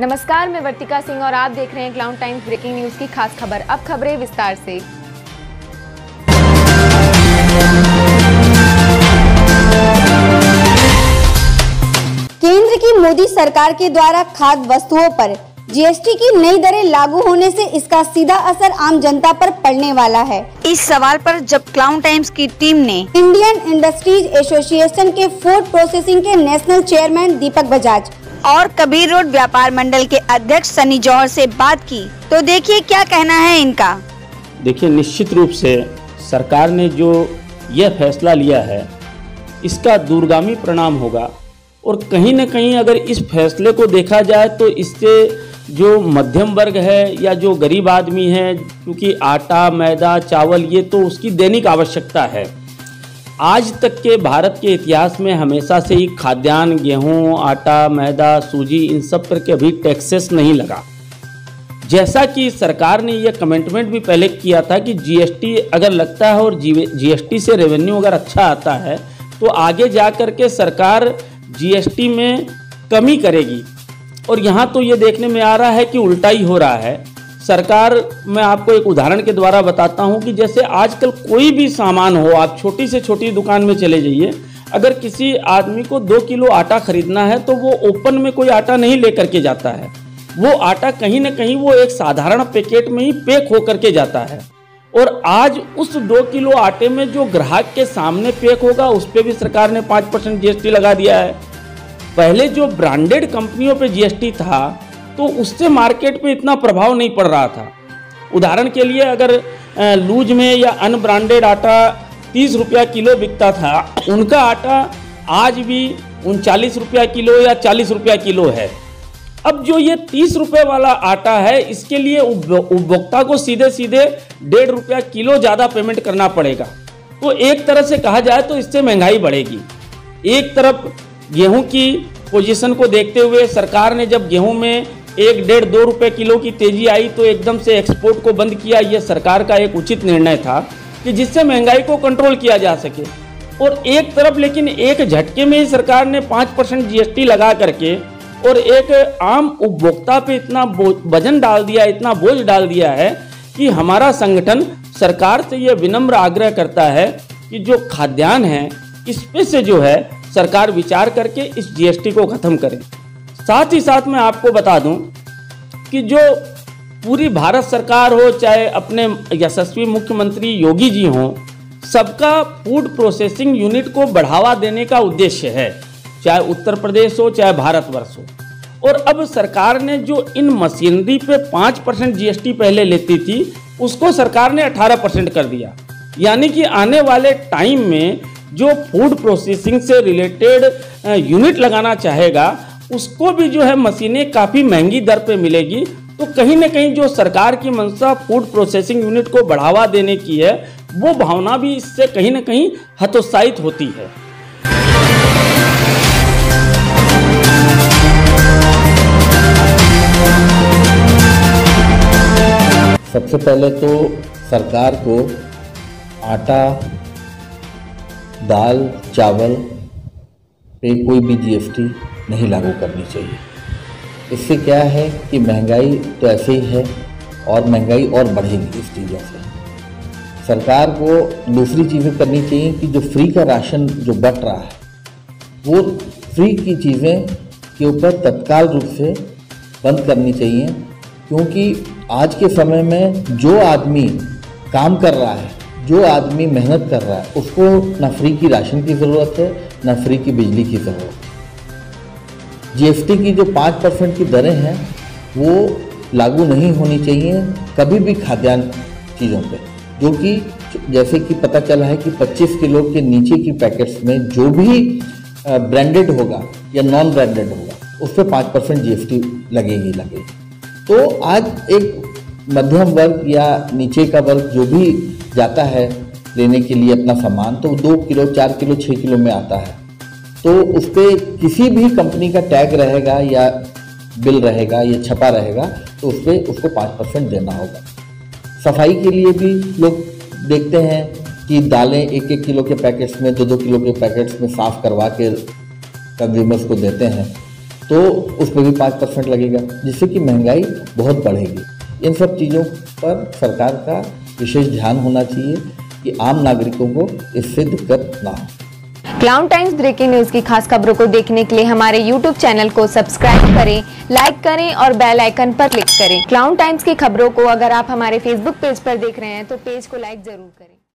नमस्कार, मैं वर्तिका सिंह और आप देख रहे हैं क्लाउड टाइम्स ब्रेकिंग न्यूज की खास खबर। अब खबरें विस्तार से। केंद्र की मोदी सरकार के द्वारा खाद्य वस्तुओं पर जीएसटी की नई दरें लागू होने से इसका सीधा असर आम जनता पर पड़ने वाला है। इस सवाल पर जब क्लाउड टाइम्स की टीम ने इंडियन इंडस्ट्रीज एसोसिएशन के फूड प्रोसेसिंग के नेशनल चेयरमैन दीपक बजाज और कबीर रोड व्यापार मंडल के अध्यक्ष सनी जौहर से बात की, तो देखिए क्या कहना है इनका। देखिए, निश्चित रूप से सरकार ने जो यह फैसला लिया है इसका दूरगामी परिणाम होगा और कहीं न कहीं अगर इस फैसले को देखा जाए तो इससे जो मध्यम वर्ग है या जो गरीब आदमी है, क्योंकि आटा, मैदा, चावल ये तो उसकी दैनिक आवश्यकता है। आज तक के भारत के इतिहास में हमेशा से ही खाद्यान्न, गेहूं, आटा, मैदा, सूजी इन सब पर कभी टैक्सेस नहीं लगा। जैसा कि सरकार ने यह कमिटमेंट भी पहले किया था कि जीएसटी अगर लगता है और जीएसटी से रेवेन्यू अगर अच्छा आता है तो आगे जा कर के सरकार जीएसटी में कमी करेगी। और यहाँ तो ये देखने में आ रहा है कि उल्टा ही हो रहा है। सरकार, मैं आपको एक उदाहरण के द्वारा बताता हूँ कि जैसे आजकल कोई भी सामान हो, आप छोटी से छोटी दुकान में चले जाइए, अगर किसी आदमी को 2 किलो आटा खरीदना है तो वो ओपन में कोई आटा नहीं लेकर के जाता है। वो आटा कहीं ना कहीं वो एक साधारण पैकेट में ही पैक होकर के जाता है। और आज उस 2 किलो आटे में जो ग्राहक के सामने पैक होगा उस पर भी सरकार ने 5% जीएसटी लगा दिया है। पहले जो ब्रांडेड कंपनियों पे जीएसटी था तो उससे मार्केट पे इतना प्रभाव नहीं पड़ रहा था। उदाहरण के लिए अगर लूज में या अनब्रांडेड आटा 30 रुपया किलो बिकता था, उनका आटा आज भी 39 रुपया किलो या 40 रुपया किलो है। अब जो ये 30 रुपये वाला आटा है इसके लिए उपभोक्ता को सीधे सीधे 1.5 रुपया किलो ज़्यादा पेमेंट करना पड़ेगा। तो एक तरह से कहा जाए तो इससे महंगाई बढ़ेगी। एक तरफ गेहूं की पोजीशन को देखते हुए सरकार ने जब गेहूं में 1-1.5-2 रुपये किलो की तेजी आई तो एकदम से एक्सपोर्ट को बंद किया। यह सरकार का एक उचित निर्णय था कि जिससे महंगाई को कंट्रोल किया जा सके। और एक तरफ लेकिन एक झटके में ही सरकार ने 5% जीएसटी लगा करके और एक आम उपभोक्ता पे इतना वजन डाल दिया, इतना बोझ डाल दिया है कि हमारा संगठन सरकार से यह विनम्र आग्रह करता है कि जो खाद्यान्न है इस पे से जो है सरकार विचार करके इस जीएसटी को खत्म करे। साथ ही साथ मैं आपको बता दूं कि जो पूरी भारत सरकार हो, चाहे अपने यशस्वी मुख्यमंत्री योगी जी हों, सबका फूड प्रोसेसिंग यूनिट को बढ़ावा देने का उद्देश्य है, चाहे उत्तर प्रदेश हो चाहे भारतवर्ष हो। और अब सरकार ने जो इन मशीनरी पे 5% जीएसटी पहले लेती थी उसको सरकार ने 18% कर दिया। यानी कि आने वाले टाइम में जो फूड प्रोसेसिंग से रिलेटेड यूनिट लगाना चाहेगा उसको भी जो है मशीनें काफ़ी महंगी दर पे मिलेगी। तो कहीं ना कहीं जो सरकार की मंशा फूड प्रोसेसिंग यूनिट को बढ़ावा देने की है वो भावना भी इससे कहीं ना कहीं हतोत्साहित होती है। सबसे पहले तो सरकार को आटा, दाल, चावल पे कोई भी जीएसटी नहीं लागू करनी चाहिए। इससे क्या है कि महंगाई तो ऐसे ही है और महंगाई और बढ़ेगी इस चीज़ों से। सरकार को दूसरी चीज़ें करनी चाहिए कि जो फ्री का राशन जो बट रहा है वो फ्री की चीज़ें के ऊपर तत्काल रूप से बंद करनी चाहिए, क्योंकि आज के समय में जो आदमी काम कर रहा है, जो आदमी मेहनत कर रहा है, उसको ना फ्री की राशन की ज़रूरत है ना फ्री की बिजली की ज़रूरत है। जीएसटी की जो 5% की दरें हैं वो लागू नहीं होनी चाहिए कभी भी खाद्यान्न चीज़ों पे, जो कि जैसे कि पता चला है कि 25 किलो के नीचे की पैकेट्स में जो भी ब्रांडेड होगा या नॉन ब्रांडेड होगा उस पर 5% जीएसटी लगेगी। तो आज एक मध्यम वर्ग या नीचे का वर्ग जो भी जाता है लेने के लिए अपना सामान, तो 2 किलो, 4 किलो, 6 किलो में आता है, तो उस पर किसी भी कंपनी का टैग रहेगा या बिल रहेगा या छपा रहेगा तो उस पर उसको 5% देना होगा। सफाई के लिए भी लोग देखते हैं कि दालें 1-1 किलो के पैकेट्स में, 2-2 किलो के पैकेट्स में साफ़ करवा के कंज्यूमर्स को देते हैं। तो उस पर भी 5% लगेगा, जिससे कि महंगाई बहुत बढ़ेगी। इन सब चीज़ों पर सरकार का विशेष ध्यान होना चाहिए कि आम नागरिकों को इससे दिक्कत ना हो। क्लाउन टाइम्स ब्रेकिंग न्यूज की खास खबरों को देखने के लिए हमारे YouTube चैनल को सब्सक्राइब करें, लाइक करें और बेल आइकन पर क्लिक करें। क्लाउन टाइम्स की खबरों को अगर आप हमारे Facebook पेज पर देख रहे हैं तो पेज को लाइक जरूर करें।